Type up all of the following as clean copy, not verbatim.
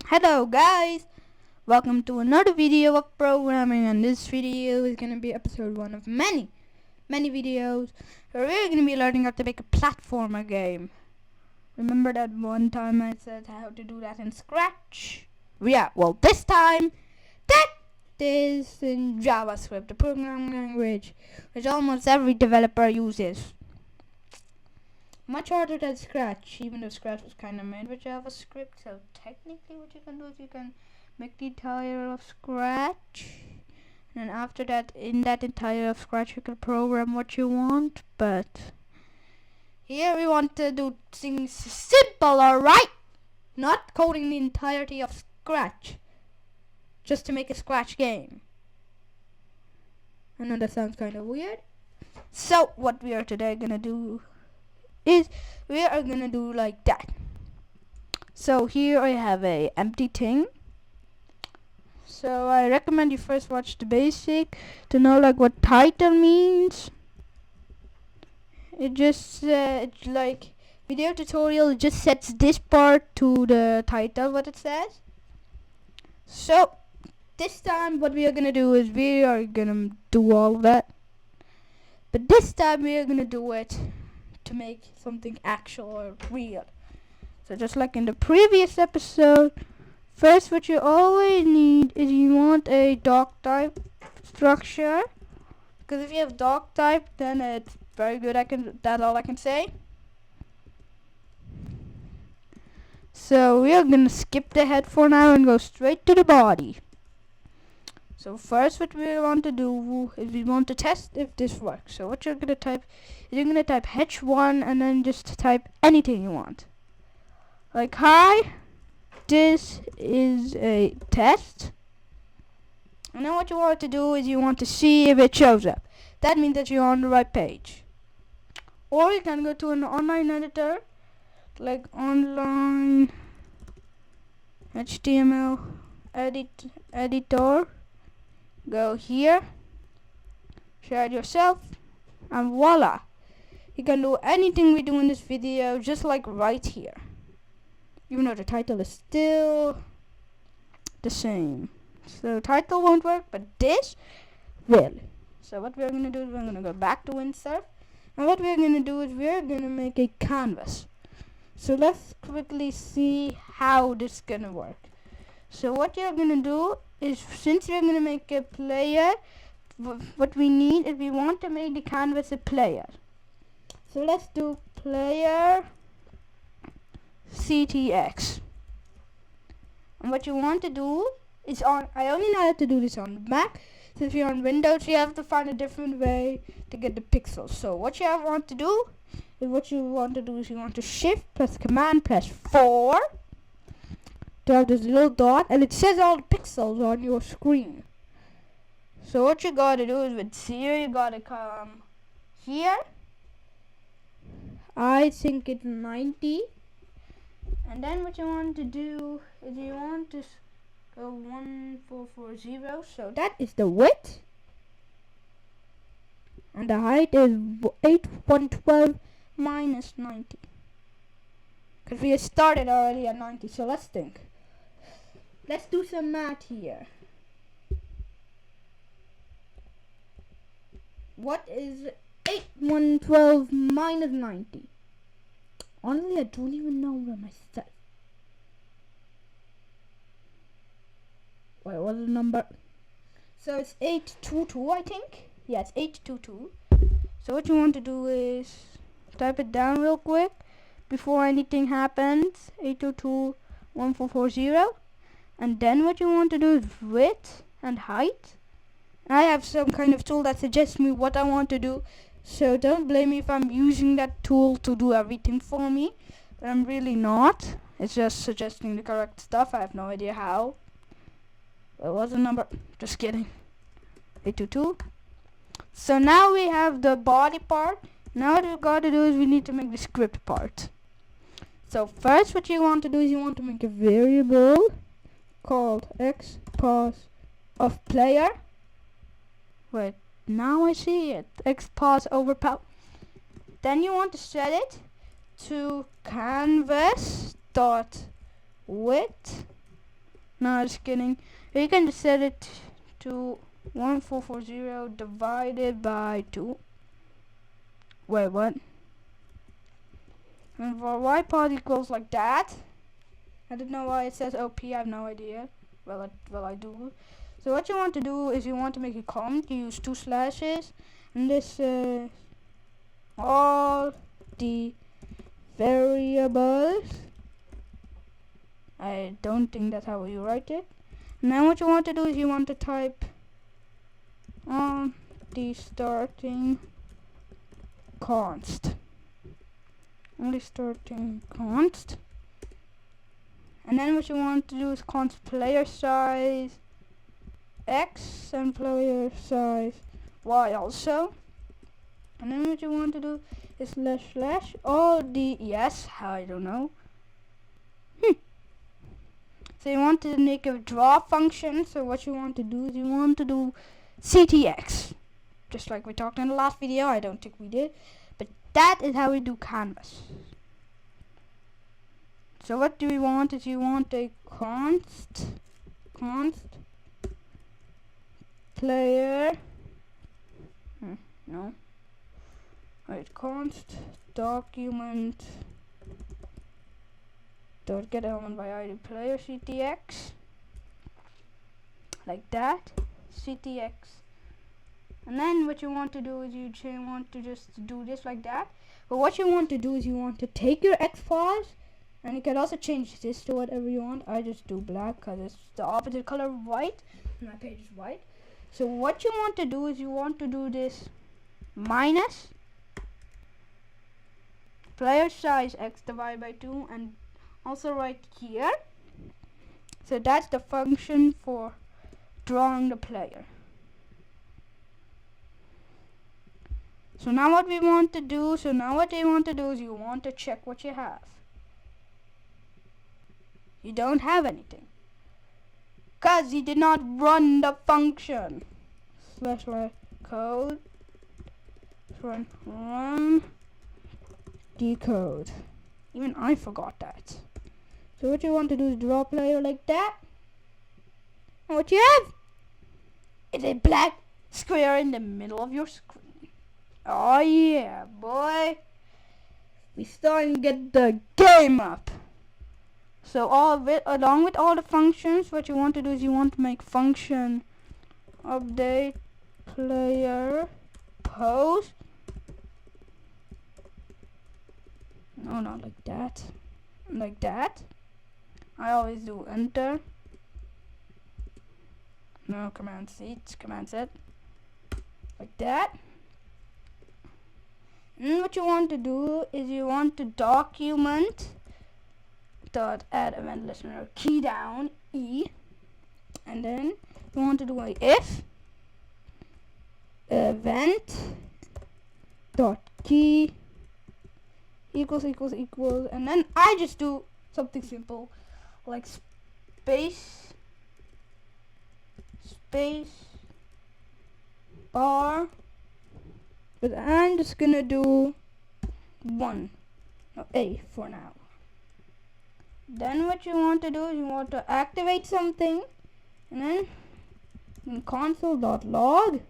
Hello guys, welcome to another video of programming, and this video is going to be episode 1 of many videos where we're going to be learning how to make a platformer game. Remember that one time I said how to do that in Scratch? Yeah, well this time that is in JavaScript, the programming language which almost every developer uses. Much harder than Scratch, even though Scratch was kind of made with JavaScript. So technically what you can do is you can make the entire of Scratch, and after that, in that entire of Scratch, you can program what you want. But here we want to do things simple, alright? Not coding the entirety of Scratch just to make a Scratch game. I know that sounds kind of weird. So what we are today gonna do is we are gonna do like that. So here I have a empty thing. So I recommend you first watch the basic to know like what title means. It just like video tutorial, it just sets this part to the title what it says. So this time what we are gonna do is we are gonna do all that, but this time we are gonna do it to make something actual or real. So just like in the previous episode, first what you always need is you want a doc type structure, because if you have doc type then it's very good. That's all I can say. So we are gonna skip the head for now and go straight to the body. So first what we want to do is we want to test if this works. So what you're gonna type is you're gonna type h1 and then just type anything you want. Like, hi, this is a test. And then what you want to do is you want to see if it shows up. That means that you're on the right page. Or you can go to an online editor, like online HTML editor. Go here, share it yourself, and voila! You can do anything we do in this video just like right here. Even though the title is still the same. So title won't work, but this will. So what we're gonna do is we're gonna go back to insert, and what we're gonna do is we're gonna make a canvas. So let's quickly see how this is gonna work. So what you're gonna do is, since we're gonna make a player, what we need is we want to make the canvas a player. So let's do player CTX. And what you want to do is I only know how to do this on Mac. So if you're on Windows, you have to find a different way to get the pixels. So what you want to do is you want to shift plus command plus 4 to have this little dot, and it says all the pixels on your screen. So what you gotta do is with 0 you gotta come here. I think it's 90. And then what you want to do is you want to go 1440. So that is the width. And the height is 8112 minus 90. Because we started already at 90, so let's think. Let's do some math here. What is 8112 minus 90? Honestly, I don't even know what myself. Wait, what's the number? So it's 822, I think. Yeah, it's 822. So what you want to do is type it down real quick before anything happens. 822.1440. And then what you want to do is width and height. I have some kind of tool that suggests me what I want to do, so don't blame me if I'm using that tool to do everything for me. But I'm really not. It's just suggesting the correct stuff. I have no idea how. What was the number? Just kidding. 822. So now we have the body part. Now what we've got to do is we need to make the script part. So first what you want to do is you want to make a variable called xPos of player. Wait, now I see it. xPos over power. Then you want to set it to canvas dot width No, just kidding. You can just set it to 1440 divided by 2. Wait, what? And for y pod equals like that. I don't know why it says OP, I have no idea. Well, I do. So what you want to do is you want to make a comment, you use 2 slashes, and this all the variables. I don't think that's how you write it. And then what you want to do is you want to type on the starting const. Only starting const. And then what you want to do is const player size x and player size y also. And then what you want to do is slash all the I don't know. So you want to make a draw function. So what you want to do is you want to do ctx, just like we talked in the last video. I don't think we did, but that is how we do canvas. So what do we want is you want a const player no wait const document dot get element by id player ctx, like that, ctx. And then what you want to do is you want to just do this like that. But what you want to do is you want to take your xPos, and you can also change this to whatever you want. I just do black because it's the opposite color of white. My page is white. So what you want to do is you want to do this minus player size x divided by 2, and also right here. So that's the function for drawing the player. So now what you want to do is you want to check what you have. You don't have anything, because you did not run the function. / code run decode. Even I forgot that. So what you want to do is draw player like that. And what you have is a black square in the middle of your screen. Oh yeah, boy. We starting to get the game up. So along with all the functions, what you want to do is you want to make function update player pose. No, not like that. Like that. I always do enter. No, command C, command Z. Like that. And what you want to do is you want to document dot add event listener key down E, and then you want to do a if event dot key equals, and then I just do something simple like space bar, but I'm just gonna do A for now. Then what you want to do is you want to activate something, and then in console.log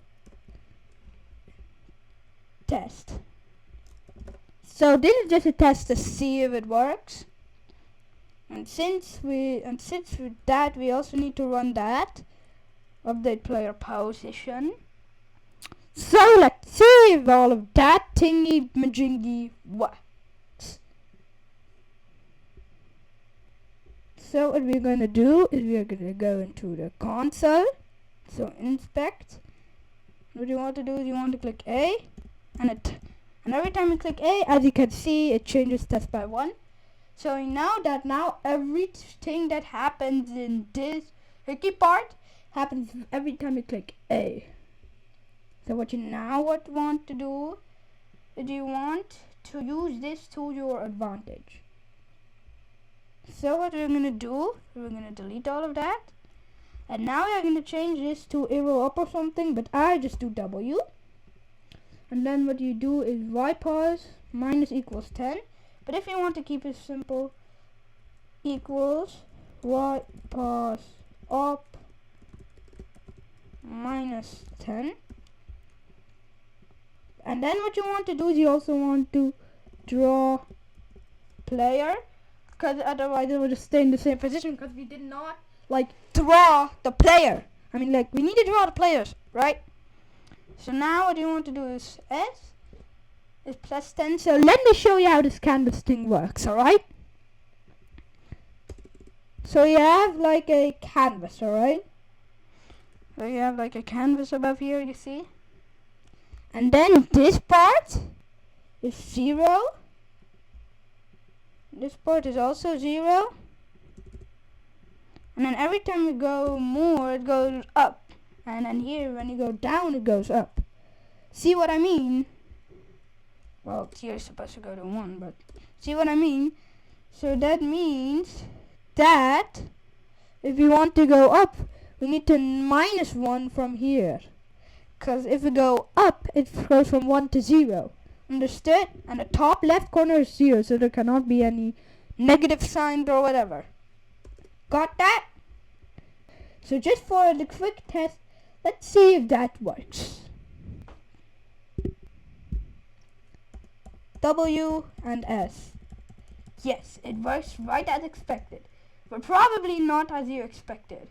test. So this is just a test to see if it works. And since with that we also need to run that update player position. So let's see if all of that thingy majingy works. So what we're going to do is we're going to go into the console. So inspect. What you want to do is you want to click A, and every time you click A, as you can see, it changes test by 1. So now everything that happens in this tricky part happens every time you click A. So what you want to do is you want to use this to your advantage. So what we're going to do, we're going to delete all of that. And now we're going to change this to arrow up or something, but I just do W. And then what you do is ypos minus equals 10. But if you want to keep it simple, equals y pass up -10. And then what you want to do is you also want to draw player, because otherwise it will just stay in the same position, because we did not like draw the player. I mean, like, we need to draw the players, right? So now what you want to do is S is +10. So let me show you how this canvas thing works, alright? So you have like a canvas, alright? So you have like a canvas above here, you see? And then this part is 0. This part is also 0. And then every time you go more, it goes up. And then here, when you go down, it goes up. See what I mean? Well, here is supposed to go to 1, but see what I mean? So that means that if we want to go up, we need to -1 from here. Because if we go up, it goes from 1 to 0. Understood? And the top left corner is 0, so there cannot be any negative signs or whatever. Got that? So just for the quick test, let's see if that works. W and S. Yes, it works right as expected, but probably not as you expected.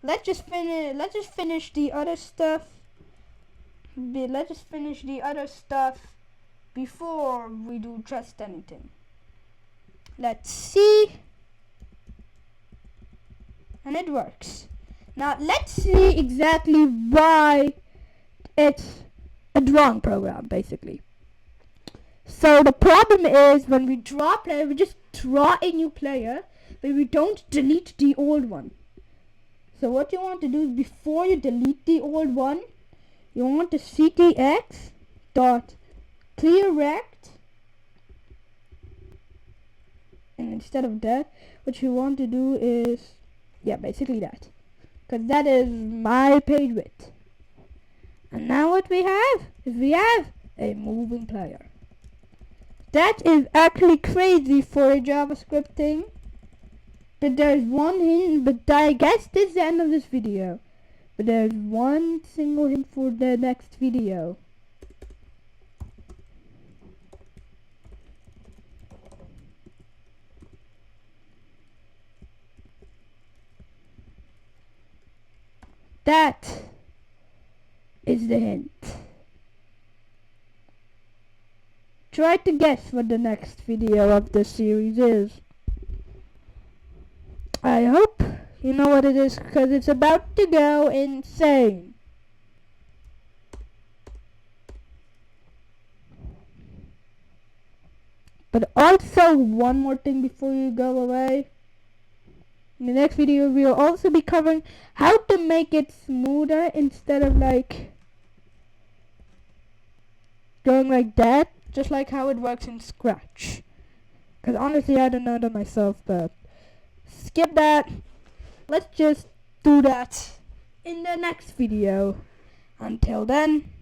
Let's just finish the other stuff. Let's just finish the other stuff before we do just anything. Let's see. And it works. Now let's see exactly why it's a drawing program, basically. So the problem is when we draw a player, we just draw a new player, but we don't delete the old one. So what you want to do is, before you delete the old one, you want to ctx dot clear rect, and instead of that, what you want to do is, yeah, basically that, because that is my page width. And now what we have is we have a moving player. That is actually crazy for a JavaScript thing. But there's one hint, but I guess this is the end of this video. But there's one single hint for the next video. That is the hint. Try to guess what the next video of the series is. I hope you know what it is, because it's about to go insane. But also, one more thing before you go away. In the next video, we'll also be covering how to make it smoother instead of like going like that, just like how it works in Scratch. Because honestly, I don't know that myself, but skip that. Let's just do that in the next video. Until then,